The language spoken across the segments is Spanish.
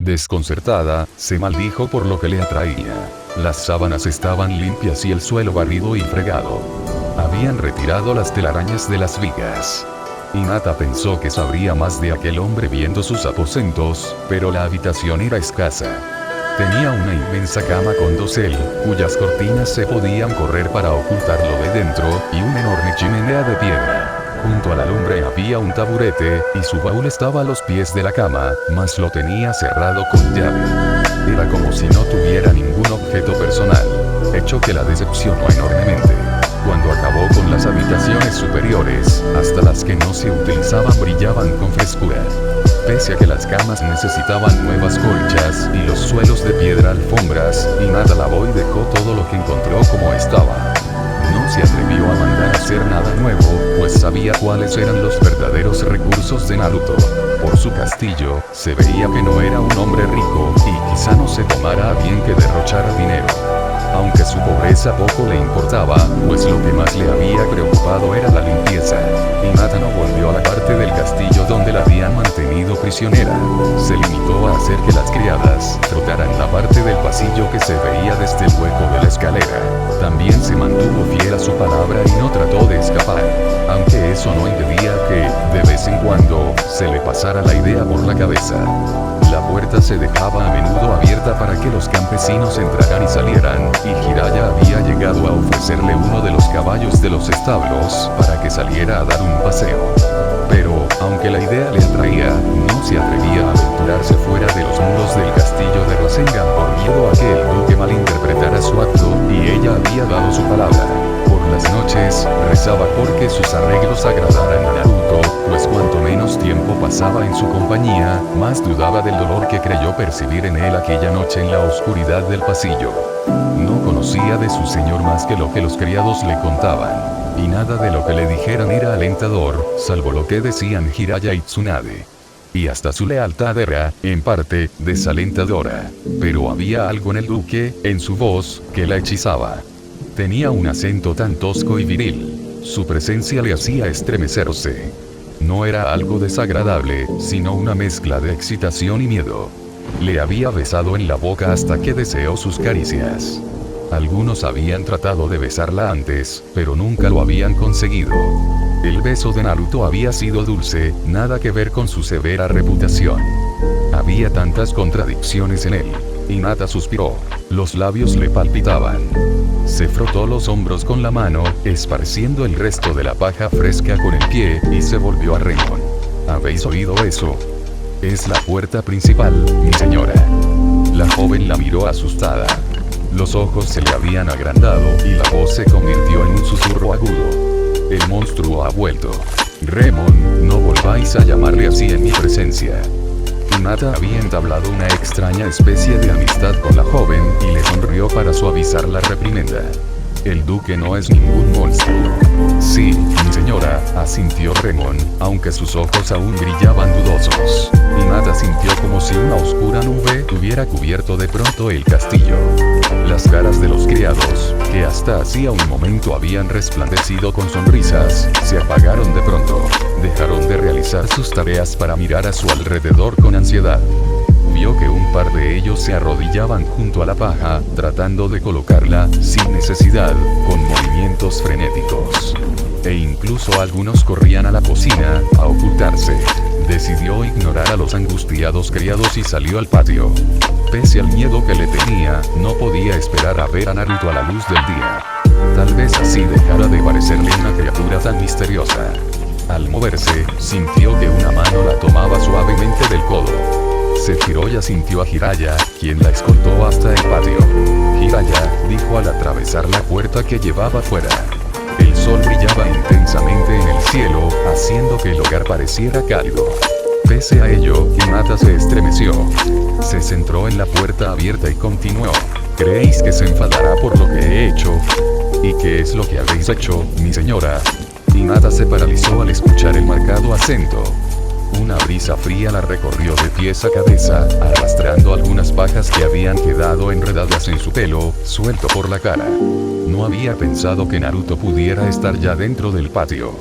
Desconcertada, se maldijo por lo que le atraía. Las sábanas estaban limpias y el suelo barrido y fregado. Habían retirado las telarañas de las vigas. Hinata pensó que sabría más de aquel hombre viendo sus aposentos, pero la habitación era escasa. Tenía una inmensa cama con dosel, cuyas cortinas se podían correr para ocultarlo de dentro, y una enorme chimenea de piedra. Junto a la lumbre había un taburete, y su baúl estaba a los pies de la cama, mas lo tenía cerrado con llave. Era como si no tuviera ningún objeto personal, hecho que la decepcionó enormemente. Cuando acabó con las habitaciones superiores, hasta las que no se utilizaban brillaban con frescura. Pese a que las camas necesitaban nuevas colchas y los suelos de piedra alfombras, Hinata lavó y dejó todo lo que encontró como estaba. No se atrevió a mandar hacer nada nuevo, pues sabía cuáles eran los verdaderos recursos de Naruto. Por su castillo, se veía que no era un hombre rico, y quizá no se tomara a bien que derrochara dinero. Aunque su pobreza poco le importaba, pues lo que más le había preocupado era la limpieza. Hinata no volvió a la parte del castillo donde la habían mantenido prisionera. Se limitó a hacer que las criadas frotaran la parte del pasillo que se veía desde el hueco de la escalera. También se mantuvo fiel a su palabra y no trató de escapar, aunque eso no impedía que, de vez en cuando, se le pasara la idea por la cabeza. La puerta se dejaba a menudo abierta para que los campesinos entraran y salieran, y Jiraiya había llegado a ofrecerle uno de los caballos de los establos para que saliera a dar un paseo. Pero, aunque la idea le atraía, no se atrevía a aventurarse fuera de los muros del castillo de Rasengan por miedo a que el duque malinterpretara su acto, y ella había dado su palabra. Por las noches, rezaba porque sus arreglos agradaran a Naruto, pues cuanto menos tiempo pasaba en su compañía, más dudaba del dolor que creyó percibir en él aquella noche en la oscuridad del pasillo. No conocía de su señor más que lo que los criados le contaban, y nada de lo que le dijeran era alentador, salvo lo que decían Jiraiya y Tsunade. Y hasta su lealtad era, en parte, desalentadora. Pero había algo en el duque, en su voz, que la hechizaba. Tenía un acento tan tosco y viril. Su presencia le hacía estremecerse. No era algo desagradable, sino una mezcla de excitación y miedo. Le había besado en la boca hasta que deseó sus caricias. Algunos habían tratado de besarla antes, pero nunca lo habían conseguido. El beso de Naruto había sido dulce, nada que ver con su severa reputación. Había tantas contradicciones en él. Hinata suspiró. Los labios le palpitaban. Se frotó los hombros con la mano, esparciendo el resto de la paja fresca con el pie, y se volvió a Rengon. ¿Habéis oído eso? Es la puerta principal, mi señora. La joven la miró asustada. Los ojos se le habían agrandado, y la voz se convirtió en un susurro agudo. El monstruo ha vuelto. Remon, no volváis a llamarle así en mi presencia. Hinata había entablado una extraña especie de amistad con la joven, y le sonrió para suavizar la reprimenda. El duque no es ningún monstruo. Sí, mi señora, asintió Remon, aunque sus ojos aún brillaban dudosos. Hinata sintió como si una oscura nube hubiera cubierto de pronto el castillo. Las caras de los criados, que hasta hacía un momento habían resplandecido con sonrisas, se apagaron de pronto. Dejaron de realizar sus tareas para mirar a su alrededor con ansiedad. Vio que un par de ellos se arrodillaban junto a la paja, tratando de colocarla, sin necesidad, con movimientos frenéticos. E incluso algunos corrían a la cocina, a ocultarse. Decidió ignorar a los angustiados criados y salió al patio. Pese al miedo que le tenía, no podía esperar a ver a Naruto a la luz del día. Tal vez así dejara de parecerle una criatura tan misteriosa. Al moverse, sintió que una mano la tomaba suavemente del codo. Se giró y asintió a Jiraiya, quien la escoltó hasta el patio. Jiraiya, dijo al atravesar la puerta que llevaba fuera. El sol brillaba intensamente en el cielo, haciendo que el hogar pareciera cálido. Pese a ello, Hinata se estremeció. Se centró en la puerta abierta y continuó. ¿Creéis que se enfadará por lo que he hecho? ¿Y qué es lo que habéis hecho, mi señora? Hinata se paralizó al escuchar el marcado acento. Una brisa fría la recorrió de pies a cabeza, arrastrando algunas pajas que habían quedado enredadas en su pelo, suelto por la cara. No había pensado que Naruto pudiera estar ya dentro del patio.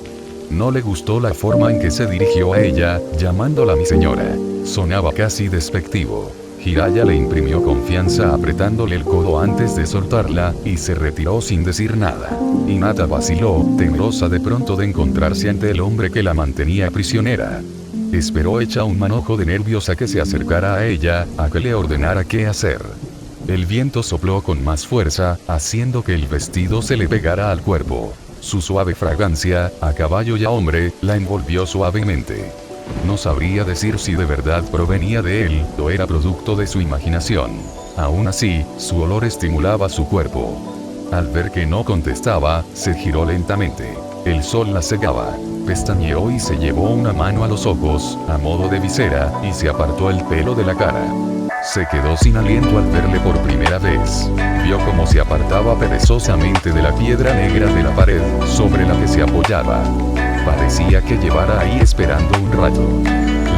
No le gustó la forma en que se dirigió a ella, llamándola mi señora. Sonaba casi despectivo. Jiraiya le imprimió confianza apretándole el codo antes de soltarla, y se retiró sin decir nada. Hinata vaciló, temerosa de pronto de encontrarse ante el hombre que la mantenía prisionera. Esperó hecha un manojo de nervios a que se acercara a ella, a que le ordenara qué hacer. El viento sopló con más fuerza, haciendo que el vestido se le pegara al cuerpo. Su suave fragancia, a caballo y a hombre, la envolvió suavemente. No sabría decir si de verdad provenía de él, o era producto de su imaginación. Aún así, su olor estimulaba su cuerpo. Al ver que no contestaba, se giró lentamente. El sol la cegaba. Pestañeó y se llevó una mano a los ojos, a modo de visera, y se apartó el pelo de la cara. Se quedó sin aliento al verle por primera vez. Vio cómo se apartaba perezosamente de la piedra negra de la pared, sobre la que se apoyaba. Parecía que llevara ahí esperando un rato.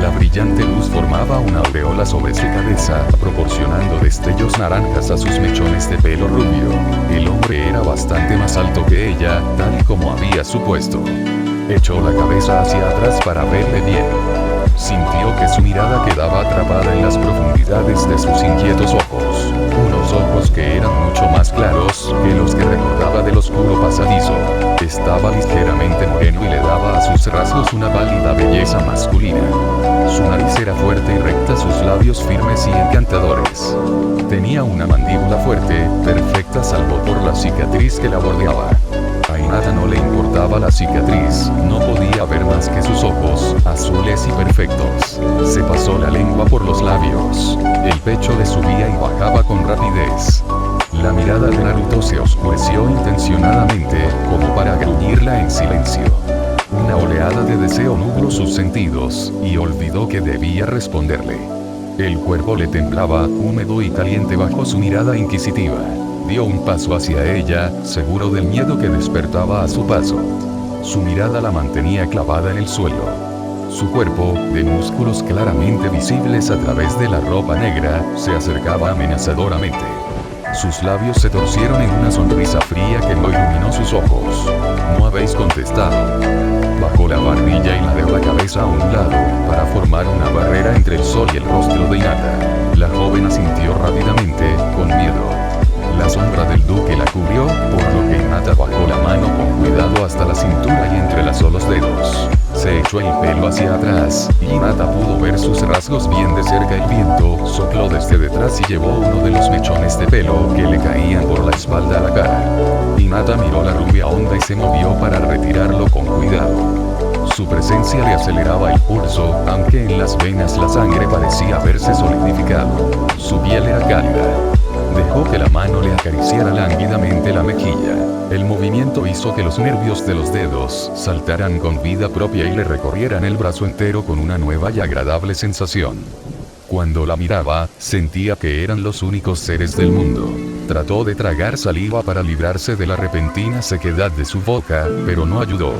La brillante luz formaba una aureola sobre su cabeza, proporcionando destellos naranjas a sus mechones de pelo rubio. El hombre era bastante más alto que ella, tal y como había supuesto. Echó la cabeza hacia atrás para verle bien. Sintió que su mirada quedaba atrapada en las profundidades de sus inquietos ojos. Unos ojos que eran mucho más claros que los que recordaba del oscuro pasadizo. Estaba ligeramente moreno y le daba a sus rasgos una pálida belleza masculina. Su nariz era fuerte y recta, sus labios firmes y encantadores. Tenía una mandíbula fuerte, perfecta salvo por la cicatriz que la bordeaba. A Hinata no le importaba la cicatriz, no podía ver más que sus ojos, azules y perfectos. Se pasó la lengua por los labios. El pecho le subía y bajaba con rapidez. La mirada de Naruto se oscureció intencionadamente, como para gruñirla en silencio. Una oleada de deseo nubló sus sentidos, y olvidó que debía responderle. El cuerpo le temblaba, húmedo y caliente bajo su mirada inquisitiva. Dio un paso hacia ella, seguro del miedo que despertaba a su paso. Su mirada la mantenía clavada en el suelo. Su cuerpo, de músculos claramente visibles a través de la ropa negra, se acercaba amenazadoramente. Sus labios se torcieron en una sonrisa fría que no iluminó sus ojos. «No habéis contestado». Bajó la barbilla y la dejó la cabeza a un lado, para formar una barrera entre el sol y el rostro de Hinata. La joven asintió rápidamente, con miedo. La sombra del duque la cubrió, por lo que Hinata bajó la mano con cuidado hasta la cintura y entrelazó los dedos. Se echó el pelo hacia atrás, y Hinata pudo ver sus rasgos bien de cerca. El viento sopló desde detrás y llevó uno de los mechones de pelo que le caían por la espalda a la cara. Hinata miró la rubia onda y se movió para retirarlo con cuidado. Su presencia le aceleraba el pulso, aunque en las venas la sangre parecía haberse solidificado. Su piel era cálida. Dejó que la mano le acariciara lánguidamente la mejilla. El movimiento hizo que los nervios de los dedos saltaran con vida propia y le recorrieran el brazo entero con una nueva y agradable sensación. Cuando la miraba, sentía que eran los únicos seres del mundo. Trató de tragar saliva para librarse de la repentina sequedad de su boca, pero no ayudó.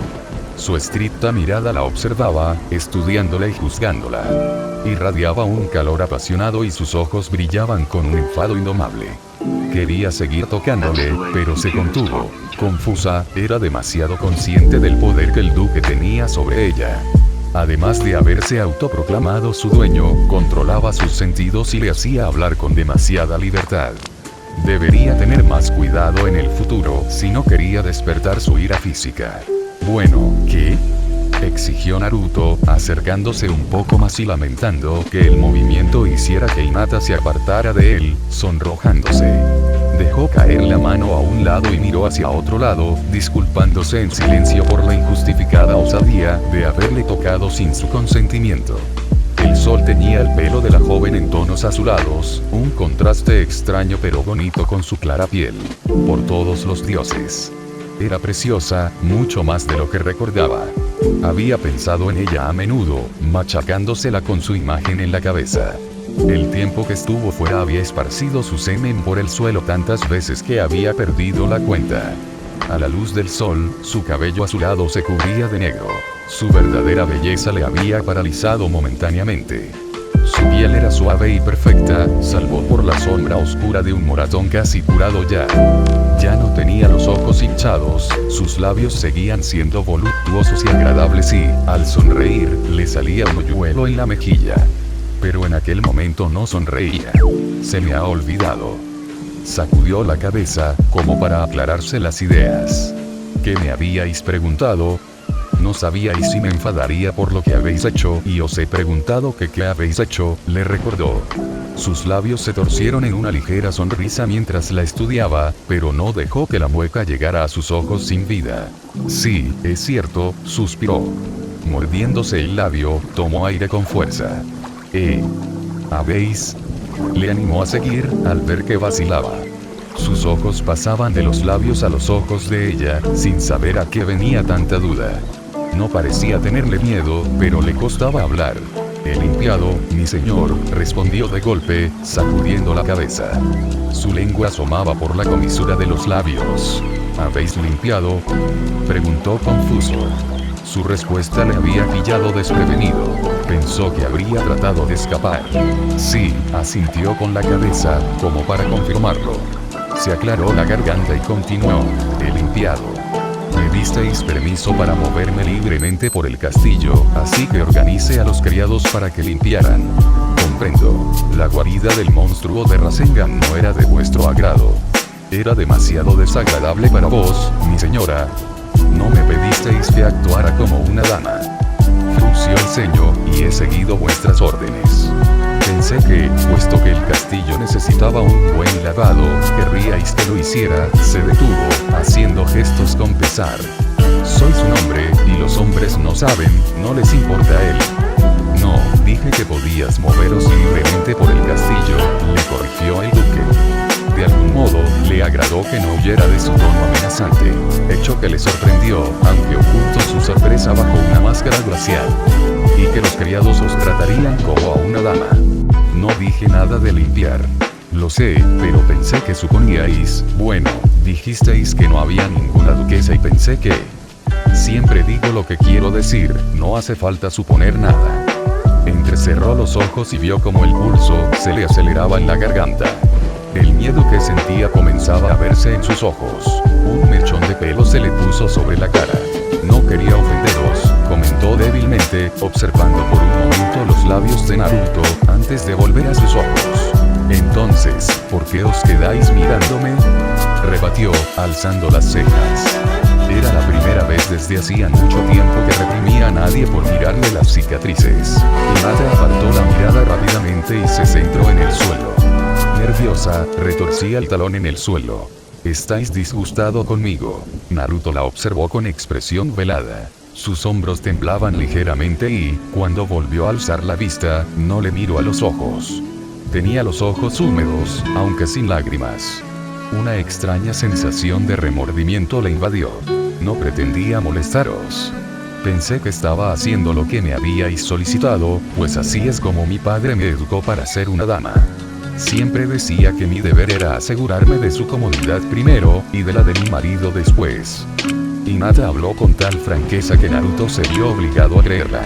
Su estricta mirada la observaba, estudiándola y juzgándola. Irradiaba un calor apasionado y sus ojos brillaban con un enfado indomable. Quería seguir tocándole, pero se contuvo. Confusa, era demasiado consciente del poder que el duque tenía sobre ella. Además de haberse autoproclamado su dueño, controlaba sus sentidos y le hacía hablar con demasiada libertad. Debería tener más cuidado en el futuro si no quería despertar su ira física. «Bueno, ¿qué?», exigió Naruto, acercándose un poco más y lamentando que el movimiento hiciera que Hinata se apartara de él, sonrojándose. Dejó caer la mano a un lado y miró hacia otro lado, disculpándose en silencio por la injustificada osadía de haberle tocado sin su consentimiento. El sol teñía el pelo de la joven en tonos azulados, un contraste extraño pero bonito con su clara piel. Por todos los dioses. Era preciosa, mucho más de lo que recordaba. Había pensado en ella a menudo, machacándosela con su imagen en la cabeza. El tiempo que estuvo fuera había esparcido su semen por el suelo tantas veces que había perdido la cuenta. A la luz del sol, su cabello azulado se cubría de negro. Su verdadera belleza le había paralizado momentáneamente. Su piel era suave y perfecta, salvo por la sombra oscura de un moratón casi curado ya. Ya no tenía los ojos hinchados, sus labios seguían siendo voluptuosos y agradables y, al sonreír, le salía un hoyuelo en la mejilla. pero en aquel momento no sonreía. Se me ha olvidado. Sacudió la cabeza, como para aclararse las ideas. ¿Qué me habíais preguntado? No sabíais si me enfadaría por lo que habéis hecho, y os he preguntado que qué habéis hecho, le recordó. Sus labios se torcieron en una ligera sonrisa mientras la estudiaba, pero no dejó que la mueca llegara a sus ojos sin vida. Sí, es cierto, suspiró. Mordiéndose el labio, tomó aire con fuerza. ¿Habéis? Le animó a seguir, al ver que vacilaba. Sus ojos pasaban de los labios a los ojos de ella, sin saber a qué venía tanta duda. No parecía tenerle miedo, pero le costaba hablar. He limpiado, mi señor, respondió de golpe, sacudiendo la cabeza. Su lengua asomaba por la comisura de los labios. ¿Habéis limpiado? Preguntó confuso. Su respuesta le había pillado desprevenido. Pensó que habría tratado de escapar. Sí, asintió con la cabeza, como para confirmarlo. Se aclaró la garganta y continuó. He limpiado. Me disteis permiso para moverme libremente por el castillo, así que organicé a los criados para que limpiaran. Comprendo. La guarida del monstruo de Rasengan no era de vuestro agrado. Era demasiado desagradable para vos, mi señora. No me pedisteis que actuara como una dama. Frunció el ceño, y he seguido vuestras órdenes. Pensé que, puesto que el castillo necesitaba un buen lavado, querríais que lo hiciera. Se detuvo, haciendo gestos con pesar. Sois un hombre, y los hombres no saben, no les importa a él. No, dije que podías moveros libremente por el castillo, le corrigió el duque. De algún modo, le agradó que no huyera de su tono amenazante, hecho que le sorprendió, aunque ocultó su sorpresa bajo una máscara glacial. Y que los criados os tratarían como a una dama. No dije nada de limpiar. Lo sé, pero pensé que suponíais, bueno, dijisteis que no había ninguna duquesa y pensé que... Siempre digo lo que quiero decir, no hace falta suponer nada. Entrecerró los ojos y vio como el pulso se le aceleraba en la garganta. El miedo que sentía comenzaba a verse en sus ojos. Un mechón de pelo se le puso sobre la cara. No quería ofenderos, comentó débilmente, observando por un momento los labios de Naruto, antes de volver a sus ojos. Entonces, ¿por qué os quedáis mirándome? Rebatió, alzando las cejas. Era la primera vez desde hacía mucho tiempo que reprimía a nadie por mirarle las cicatrices. Hinata apartó la mirada rápidamente y se centró en el suelo. Nerviosa, retorcía el talón en el suelo. ¿Estáis disgustado conmigo? Naruto la observó con expresión velada. Sus hombros temblaban ligeramente y, cuando volvió a alzar la vista, no le miró a los ojos. Tenía los ojos húmedos, aunque sin lágrimas. Una extraña sensación de remordimiento le invadió. No pretendía molestaros. Pensé que estaba haciendo lo que me habíais solicitado, pues así es como mi padre me educó para ser una dama. Siempre decía que mi deber era asegurarme de su comodidad primero, y de la de mi marido después. Hinata habló con tal franqueza que Naruto se vio obligado a creerla.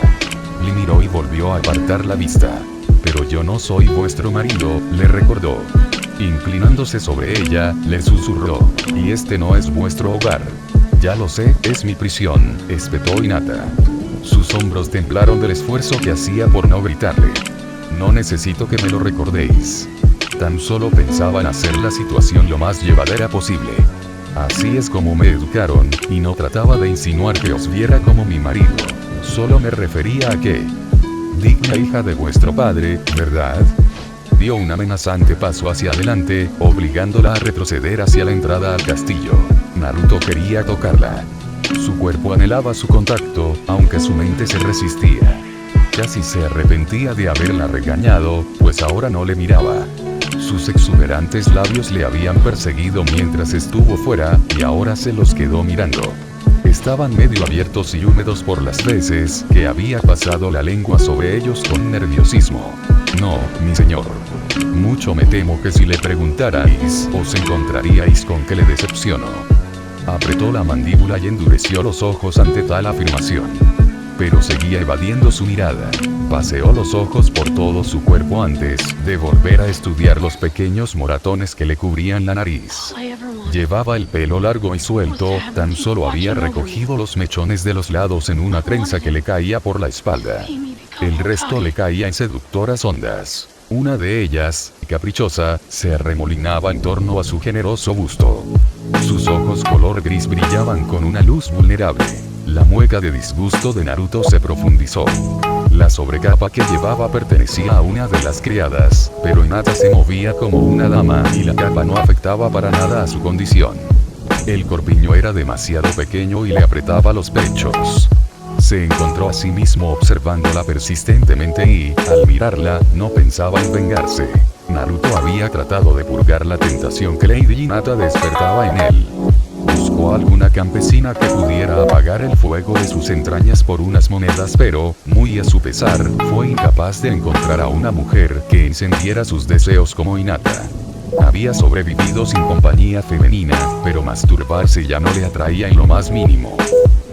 Le miró y volvió a apartar la vista. Pero yo no soy vuestro marido, le recordó. Inclinándose sobre ella, le susurró. Y este no es vuestro hogar. Ya lo sé, es mi prisión, espetó Hinata. Sus hombros temblaron del esfuerzo que hacía por no gritarle. No necesito que me lo recordéis. Tan solo pensaba en hacer la situación lo más llevadera posible. Así es como me educaron, y no trataba de insinuar que os viera como mi marido. Solo me refería a que... digna hija de vuestro padre, ¿verdad? Dio un amenazante paso hacia adelante, obligándola a retroceder hacia la entrada al castillo. Naruto quería tocarla. Su cuerpo anhelaba su contacto, aunque su mente se resistía. Casi se arrepentía de haberla regañado, pues ahora no le miraba. Sus exuberantes labios le habían perseguido mientras estuvo fuera, y ahora se los quedó mirando. Estaban medio abiertos y húmedos por las veces que había pasado la lengua sobre ellos con nerviosismo. No, mi señor. Mucho me temo que si le preguntarais, os encontraríais con que le decepciono. Apretó la mandíbula y endureció los ojos ante tal afirmación. Pero seguía evadiendo su mirada. Paseó los ojos por todo su cuerpo antes de volver a estudiar los pequeños moratones que le cubrían la nariz. Llevaba el pelo largo y suelto, tan solo había recogido los mechones de los lados en una trenza que le caía por la espalda. El resto le caía en seductoras ondas. Una de ellas, caprichosa, se arremolinaba en torno a su generoso busto. Sus ojos color gris brillaban con una luz vulnerable. La mueca de disgusto de Naruto se profundizó. La sobrecapa que llevaba pertenecía a una de las criadas, pero Hinata se movía como una dama y la capa no afectaba para nada a su condición. El corpiño era demasiado pequeño y le apretaba los pechos. Se encontró a sí mismo observándola persistentemente y, al mirarla, no pensaba en vengarse. Naruto había tratado de purgar la tentación que Lady Hinata despertaba en él. Buscó alguna campesina que pudiera apagar el fuego de sus entrañas por unas monedas, pero, muy a su pesar, fue incapaz de encontrar a una mujer que encendiera sus deseos como Hinata. Había sobrevivido sin compañía femenina, pero masturbarse ya no le atraía en lo más mínimo.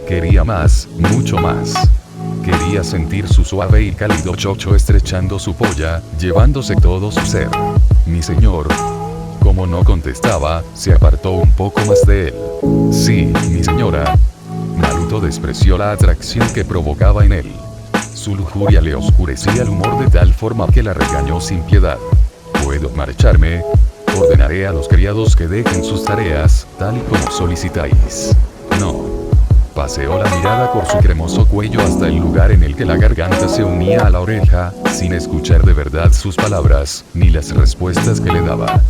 Quería más, mucho más. Quería sentir su suave y cálido chocho estrechando su polla, llevándose todo su ser. Mi señor. Como no contestaba, se apartó un poco más de él. Sí, mi señora. Naruto despreció la atracción que provocaba en él. Su lujuria le oscurecía el humor de tal forma que la regañó sin piedad. ¿Puedo marcharme? Ordenaré a los criados que dejen sus tareas, tal y como solicitáis. No. Paseó la mirada por su cremoso cuello hasta el lugar en el que la garganta se unía a la oreja, sin escuchar de verdad sus palabras, ni las respuestas que le daba.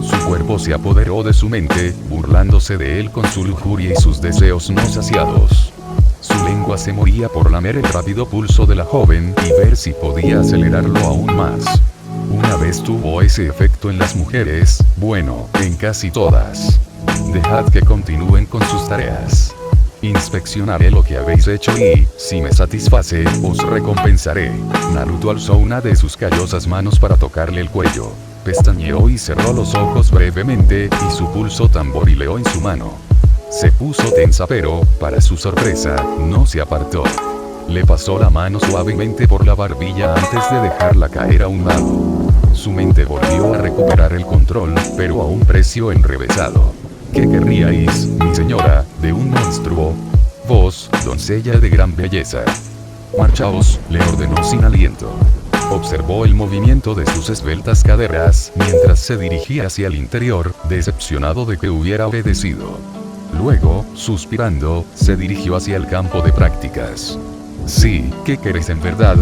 Su cuerpo se apoderó de su mente, burlándose de él con su lujuria y sus deseos no saciados. Su lengua se movía por lamer el rápido pulso de la joven y ver si podía acelerarlo aún más. Una vez tuvo ese efecto en las mujeres, bueno, en casi todas. Dejad que continúen con sus tareas. Inspeccionaré lo que habéis hecho y, si me satisface, os recompensaré. Naruto alzó una de sus callosas manos para tocarle el cuello. Pestañeó y cerró los ojos brevemente, y su pulso tamborileó en su mano. Se puso tensa pero, para su sorpresa, no se apartó. Le pasó la mano suavemente por la barbilla antes de dejarla caer a un lado. Su mente volvió a recuperar el control, pero a un precio enrevesado. ¿Qué querríais, mi señora, de un monstruo? Vos, doncella de gran belleza. Marchaos, le ordenó sin aliento. Observó el movimiento de sus esbeltas caderas, mientras se dirigía hacia el interior, decepcionado de que hubiera obedecido. Luego, suspirando, se dirigió hacia el campo de prácticas. Sí, ¿qué queréis en verdad?